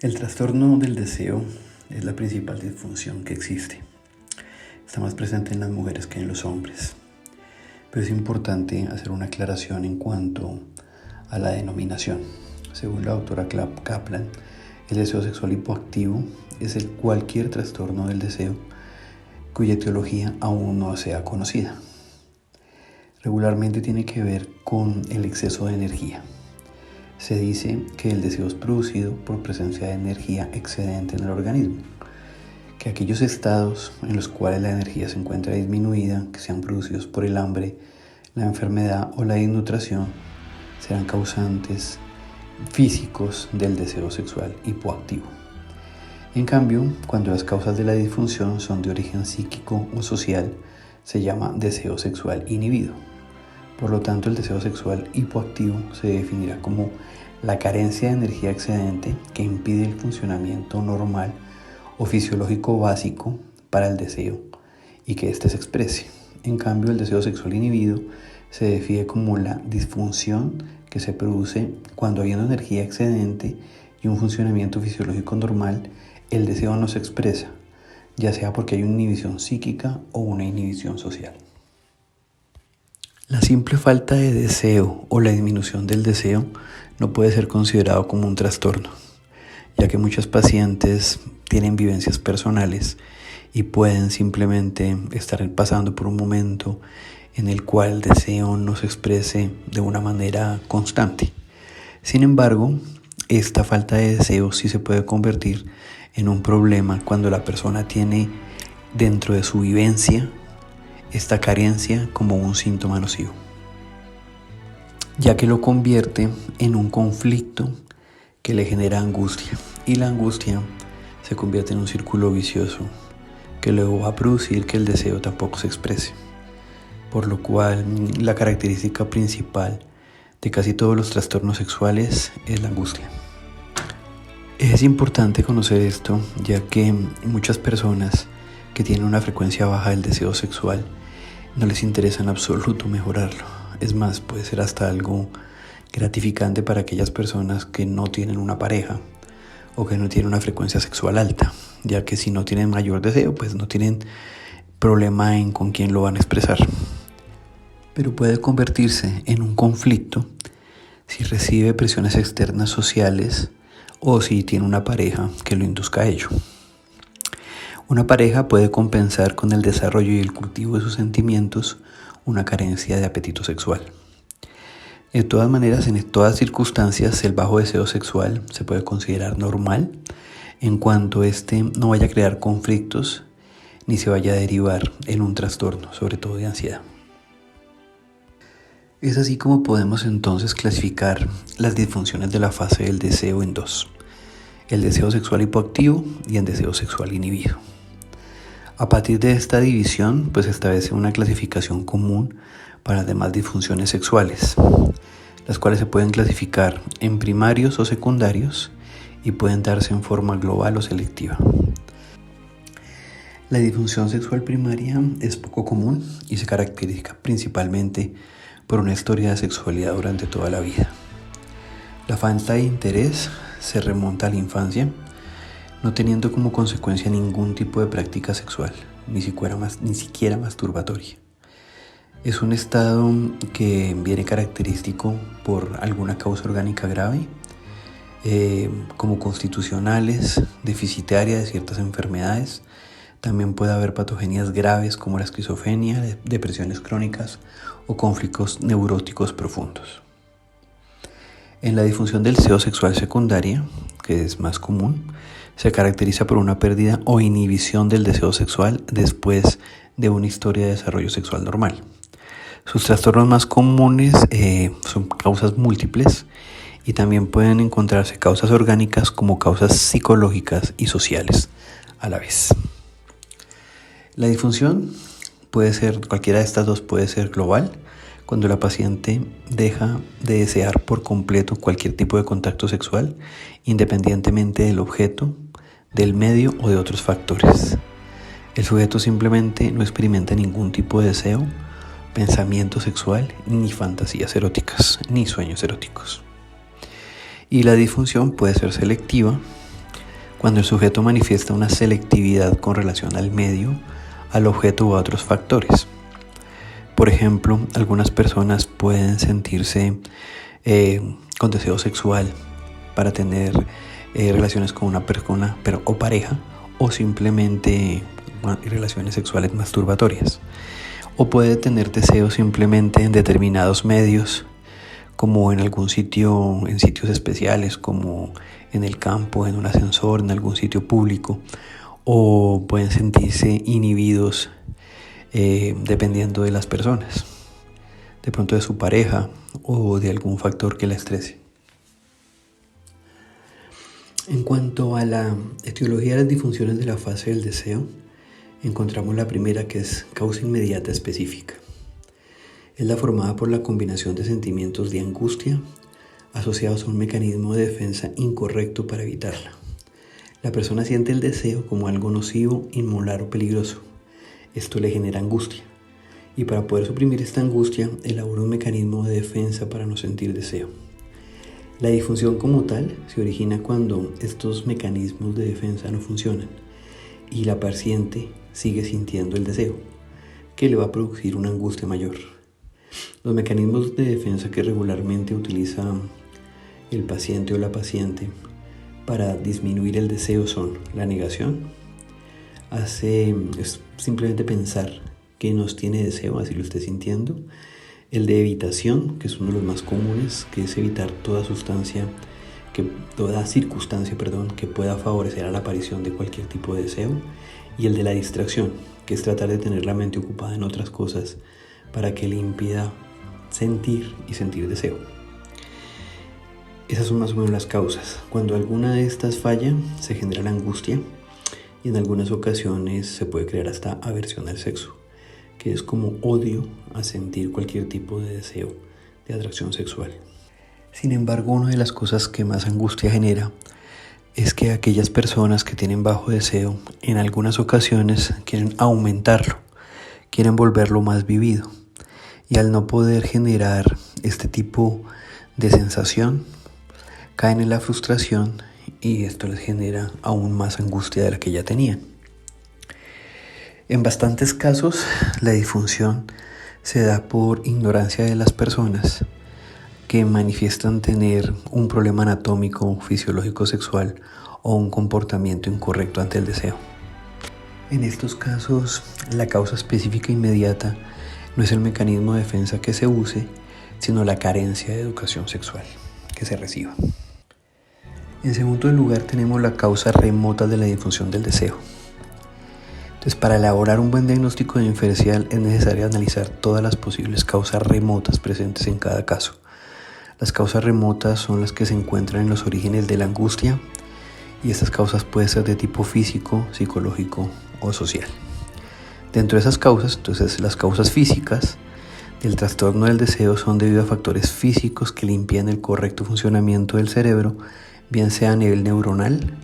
El trastorno del deseo es la principal disfunción que existe. Está más presente en las mujeres que en los hombres. Pero es importante hacer una aclaración en cuanto a la denominación. Según la doctora Kaplan, el deseo sexual hipoactivo es cualquier trastorno del deseo cuya etiología aún no sea conocida. Regularmente tiene que ver con el exceso de energía. Se dice que el deseo es producido por presencia de energía excedente en el organismo, que aquellos estados en los cuales la energía se encuentra disminuida, que sean producidos por el hambre, la enfermedad o la desnutrición, serán causantes físicos del deseo sexual hipoactivo. En cambio, cuando las causas de la disfunción son de origen psíquico o social, se llama deseo sexual inhibido. Por lo tanto, el deseo sexual hipoactivo se definirá como la carencia de energía excedente que impide el funcionamiento normal o fisiológico básico para el deseo y que éste se exprese. En cambio, el deseo sexual inhibido se define como la disfunción que se produce cuando, habiendo energía excedente y un funcionamiento fisiológico normal, el deseo no se expresa, ya sea porque hay una inhibición psíquica o una inhibición social. La simple falta de deseo o la disminución del deseo no puede ser considerado como un trastorno, ya que muchos pacientes tienen vivencias personales y pueden simplemente estar pasando por un momento en el cual el deseo no se exprese de una manera constante. Sin embargo, esta falta de deseo sí se puede convertir en un problema cuando la persona tiene dentro de su vivencia esta carencia como un síntoma nocivo, ya que lo convierte en un conflicto que le genera angustia, y la angustia se convierte en un círculo vicioso que luego va a producir que el deseo tampoco se exprese, por lo cual la característica principal de casi todos los trastornos sexuales es la angustia. Es importante conocer esto, ya que muchas personas que tienen una frecuencia baja del deseo sexual no les interesa en absoluto mejorarlo. Es más, puede ser hasta algo gratificante para aquellas personas que no tienen una pareja o que no tienen una frecuencia sexual alta, ya que si no tienen mayor deseo, pues no tienen problema en con quién lo van a expresar. Pero puede convertirse en un conflicto si recibe presiones externas sociales o si tiene una pareja que lo induzca a ello. Una pareja puede compensar con el desarrollo y el cultivo de sus sentimientos una carencia de apetito sexual. De todas maneras, en todas circunstancias, el bajo deseo sexual se puede considerar normal en cuanto éste no vaya a crear conflictos ni se vaya a derivar en un trastorno, sobre todo de ansiedad. Es así como podemos entonces clasificar las disfunciones de la fase del deseo en dos: el deseo sexual hipoactivo y el deseo sexual inhibido. A partir de esta división, pues establece una clasificación común para las demás disfunciones sexuales, las cuales se pueden clasificar en primarios o secundarios y pueden darse en forma global o selectiva. La disfunción sexual primaria es poco común y se caracteriza principalmente por una historia de sexualidad durante toda la vida. La falta de interés se remonta a la infancia, no teniendo como consecuencia ningún tipo de práctica sexual, ni siquiera masturbatoria. Es un estado que viene característico por alguna causa orgánica grave, como constitucionales, deficitaria de ciertas enfermedades. También puede haber patogenias graves como la esquizofrenia, depresiones crónicas o conflictos neuróticos profundos. En la disfunción del deseo sexual secundaria, que es más común, se caracteriza por una pérdida o inhibición del deseo sexual después de una historia de desarrollo sexual normal. Sus trastornos más comunes son causas múltiples y también pueden encontrarse causas orgánicas como causas psicológicas y sociales a la vez. La disfunción puede ser, cualquiera de estas dos puede ser global, cuando la paciente deja de desear por completo cualquier tipo de contacto sexual, independientemente del objeto, del medio o de otros factores. El sujeto simplemente no experimenta ningún tipo de deseo, pensamiento sexual, ni fantasías eróticas, ni sueños eróticos. Y la disfunción puede ser selectiva, cuando el sujeto manifiesta una selectividad con relación al medio, al objeto u a otros factores. Por ejemplo, algunas personas pueden sentirse con deseo sexual para tener relaciones con una persona o pareja, o simplemente relaciones sexuales masturbatorias. O puede tener deseos simplemente en determinados medios, como en algún sitio, en sitios especiales, como en el campo, en un ascensor, en algún sitio público. O pueden sentirse inhibidos dependiendo de las personas, de pronto de su pareja o de algún factor que la estrese. En cuanto a la etiología de las disfunciones de la fase del deseo, encontramos la primera, que es causa inmediata específica. Es la formada por la combinación de sentimientos de angustia asociados a un mecanismo de defensa incorrecto para evitarla. La persona siente el deseo como algo nocivo, inmolar o peligroso. Esto le genera angustia, y para poder suprimir esta angustia, elabora un mecanismo de defensa para no sentir deseo. La disfunción como tal se origina cuando estos mecanismos de defensa no funcionan y la paciente sigue sintiendo el deseo, que le va a producir una angustia mayor. Los mecanismos de defensa que regularmente utiliza el paciente o la paciente para disminuir el deseo son la negación. Es simplemente pensar que no tiene deseo, así lo esté sintiendo. El de evitación, que es uno de los más comunes, que es evitar toda circunstancia que pueda favorecer a la aparición de cualquier tipo de deseo. Y el de la distracción, que es tratar de tener la mente ocupada en otras cosas para que le impida sentir deseo. Esas son más o menos las causas. Cuando alguna de estas falla, se genera la angustia, y en algunas ocasiones se puede crear hasta aversión al sexo, que es como odio a sentir cualquier tipo de deseo, de atracción sexual. Sin embargo, una de las cosas que más angustia genera es que aquellas personas que tienen bajo deseo, en algunas ocasiones quieren aumentarlo, quieren volverlo más vivido, y al no poder generar este tipo de sensación, caen en la frustración, y esto les genera aún más angustia de la que ya tenían. En bastantes casos, la disfunción se da por ignorancia de las personas que manifiestan tener un problema anatómico, fisiológico, sexual o un comportamiento incorrecto ante el deseo. En estos casos, la causa específica inmediata no es el mecanismo de defensa que se use, sino la carencia de educación sexual que se reciba. En segundo lugar, tenemos la causa remota de la disfunción del deseo. Entonces, para elaborar un buen diagnóstico diferencial es necesario analizar todas las posibles causas remotas presentes en cada caso. Las causas remotas son las que se encuentran en los orígenes de la angustia, y estas causas pueden ser de tipo físico, psicológico o social. Dentro de esas causas, entonces, las causas físicas del trastorno del deseo son debido a factores físicos que le impiden el correcto funcionamiento del cerebro, bien sea a nivel neuronal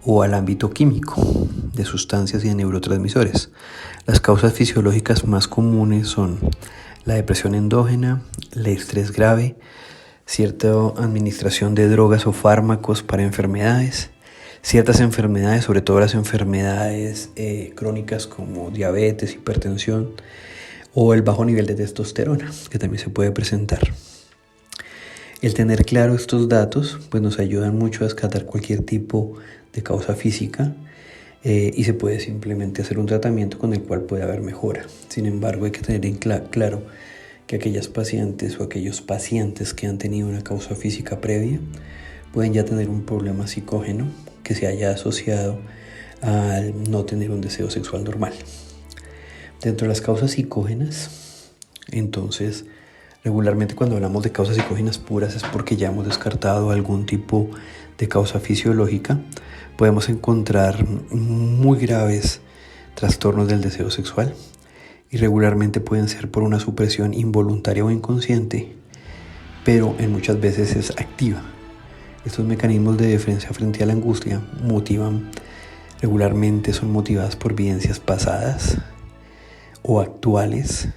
o al ámbito químico de sustancias y de neurotransmisores. Las causas fisiológicas más comunes son la depresión endógena, el estrés grave, cierta administración de drogas o fármacos para enfermedades, ciertas enfermedades, sobre todo las enfermedades crónicas como diabetes, hipertensión, o el bajo nivel de testosterona, que también se puede presentar. El tener claro estos datos pues nos ayudan mucho a descartar cualquier tipo de causa física, y se puede simplemente hacer un tratamiento con el cual puede haber mejora. Sin embargo, hay que tener en claro que aquellas pacientes o aquellos pacientes que han tenido una causa física previa pueden ya tener un problema psicógeno que se haya asociado al no tener un deseo sexual normal. Dentro de las causas psicógenas, entonces, regularmente cuando hablamos de causas psicógenas puras es porque ya hemos descartado algún tipo de causa fisiológica. Podemos encontrar muy graves trastornos del deseo sexual, y regularmente pueden ser por una supresión involuntaria o inconsciente, pero en muchas veces es activa. Estos mecanismos de defensa frente a la angustia regularmente son motivadas por vivencias pasadas o actuales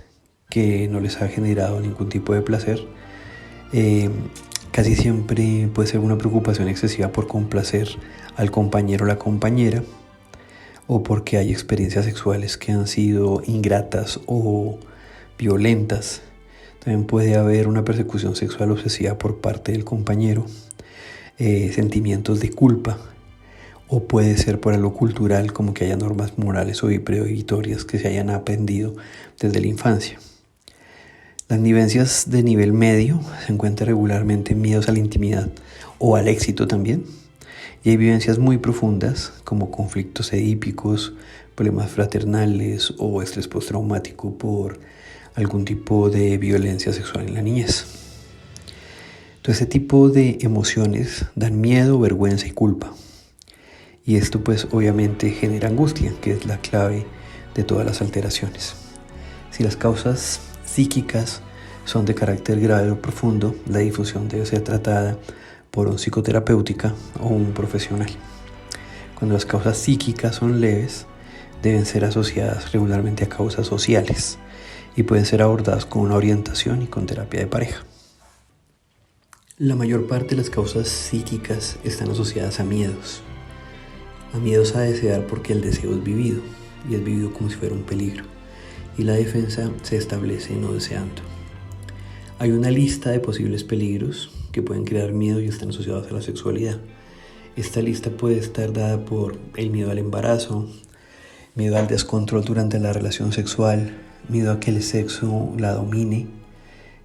que no les ha generado ningún tipo de placer, Casi siempre puede ser una preocupación excesiva por complacer al compañero o la compañera, o porque hay experiencias sexuales que han sido ingratas o violentas. También puede haber una persecución sexual obsesiva por parte del compañero, sentimientos de culpa, o puede ser por algo cultural, como que haya normas morales o prohibitorias que se hayan aprendido desde la infancia. Las vivencias de nivel medio se encuentran regularmente miedos a la intimidad o al éxito también. Y hay vivencias muy profundas como conflictos edípicos, problemas fraternales o estrés postraumático por algún tipo de violencia sexual en la niñez. Todo este tipo de emociones dan miedo, vergüenza y culpa. Y esto pues obviamente genera angustia, que es la clave de todas las alteraciones. Si las causas psíquicas son de carácter grave o profundo, la difusión debe ser tratada por un psicoterapeuta o un profesional. Cuando las causas psíquicas son leves, deben ser asociadas regularmente a causas sociales y pueden ser abordadas con una orientación y con terapia de pareja. La mayor parte de las causas psíquicas están asociadas a miedos a desear, porque el deseo es vivido y es vivido como si fuera un peligro, y la defensa se establece no deseando. Hay una lista de posibles peligros que pueden crear miedo y están asociados a la sexualidad. Esta lista puede estar dada por el miedo al embarazo, miedo al descontrol durante la relación sexual, miedo a que el sexo la domine,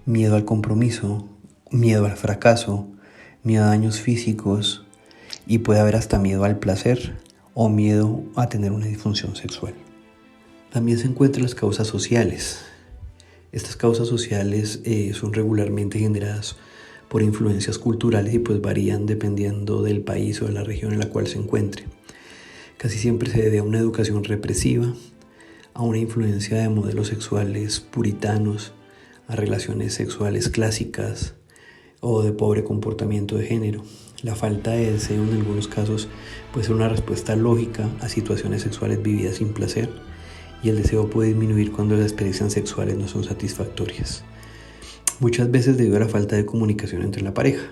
miedo al compromiso, miedo al fracaso, miedo a daños físicos, y puede haber hasta miedo al placer o miedo a tener una disfunción sexual. También se encuentran las causas sociales. Estas causas sociales son regularmente generadas por influencias culturales y pues varían dependiendo del país o de la región en la cual se encuentre. Casi siempre se debe a una educación represiva, a una influencia de modelos sexuales puritanos, a relaciones sexuales clásicas o de pobre comportamiento de género. La falta de deseo en algunos casos puede ser una respuesta lógica a situaciones sexuales vividas sin placer, y el deseo puede disminuir cuando las experiencias sexuales no son satisfactorias. Muchas veces debido a la falta de comunicación entre la pareja,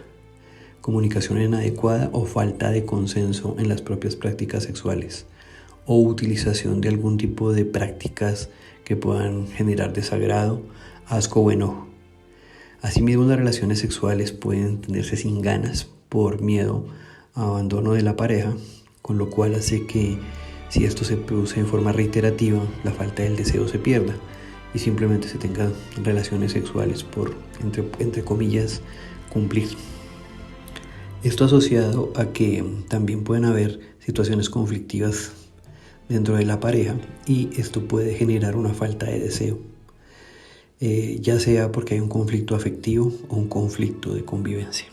comunicación inadecuada o falta de consenso en las propias prácticas sexuales, o utilización de algún tipo de prácticas que puedan generar desagrado, asco o enojo. Asimismo, las relaciones sexuales pueden tenerse sin ganas por miedo a abandono de la pareja, con lo cual hace que, si esto se produce de forma reiterativa, la falta del deseo se pierda y simplemente se tengan relaciones sexuales por, entre comillas, cumplir. Esto asociado a que también pueden haber situaciones conflictivas dentro de la pareja, y esto puede generar una falta de deseo, ya sea porque hay un conflicto afectivo o un conflicto de convivencia.